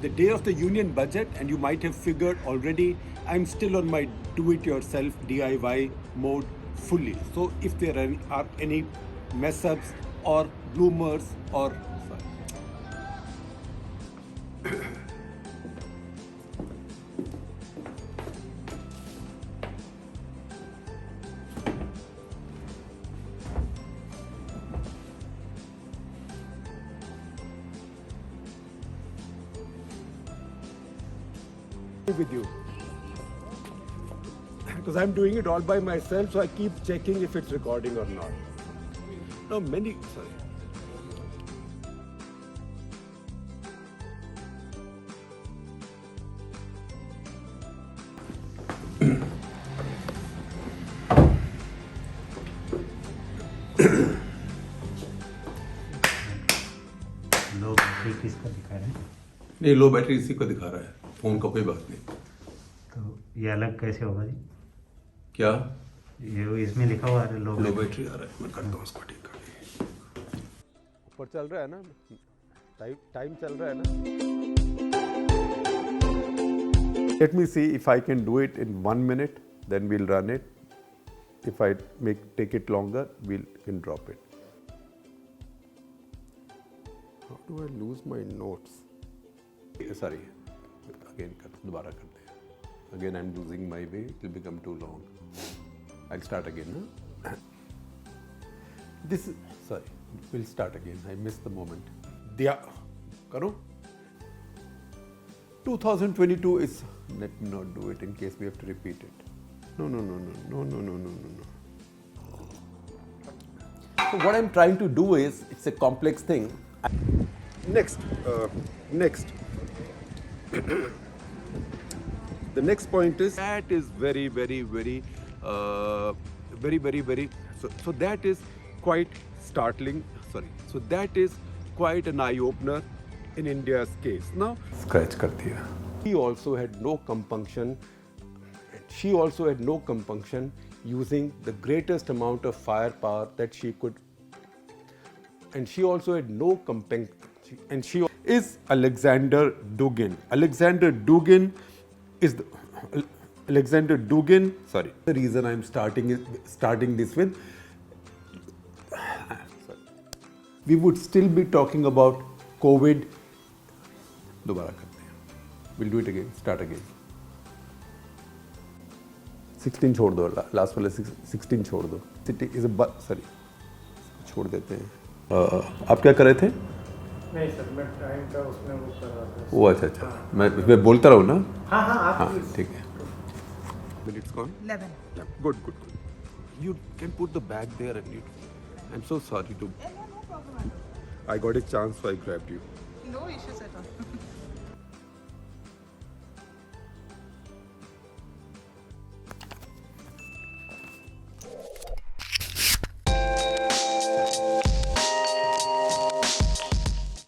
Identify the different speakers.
Speaker 1: the day of the union budget, and you might have figured already, I'm still on my do-it-yourself DIY mode fully. So if there are any mess-ups or bloomers or with you, because I'm doing it all by myself, so I keep checking if it's recording or not. No, sorry.
Speaker 2: Low battery किसका दिखा रहा है?
Speaker 1: नहीं, लो battery इसी को दिखा रहा है, फोन का कोई बात नहीं।
Speaker 2: तो ये अलग कैसे होगा जी?
Speaker 1: क्या
Speaker 2: ये इसमें लिखा हुआ है लो
Speaker 1: बैटरी आ रहा है? मैं करता हूँ उसको ठीक कर। ऊपर चल रहा है ना, टाइम चल रहा है ना। Let me see if I can do it in 1 minute, then we'll run it. If I take it longer, we can drop it. How do I lose my notes? Sorry, again, दोबारा करते हैं. Again, I'm losing my way. It will become too long. I'll start again. Huh? We'll start again. I missed the moment. करो. 2022 is. Let me not do it in case we have to repeat it. No. So what I'm trying to do is, it's a complex thing. Next. The next point is, that is very. So that is quite startling. So that is quite an eye-opener in India's case. Now, scratch kar diya. She also had no compunction using the greatest amount of firepower that she could. And she also had no compunction. And she is Alexander Dugin. Sorry. The reason I'm starting this with. We would still be talking about COVID. दोबारा करते हैं. We'll do it again. Start again. 16 छोड़ दो. Last वाले 16 छोड़ दो. City is a sorry. छोड़ देते हैं. आप क्या कर रहे थे?
Speaker 3: नहीं सर, मैं टाइम का उसमें वो कर रहा था.
Speaker 1: वो अच्छा. मैं बोलता रहूँ ना?
Speaker 3: हाँ,
Speaker 1: ठीक है. Minutes gone?
Speaker 4: 11.
Speaker 1: Yeah, good. You can put the bag there and I'm so sorry to.
Speaker 4: No problem at all.
Speaker 1: I got a chance, so I grabbed you.
Speaker 4: No issues at all.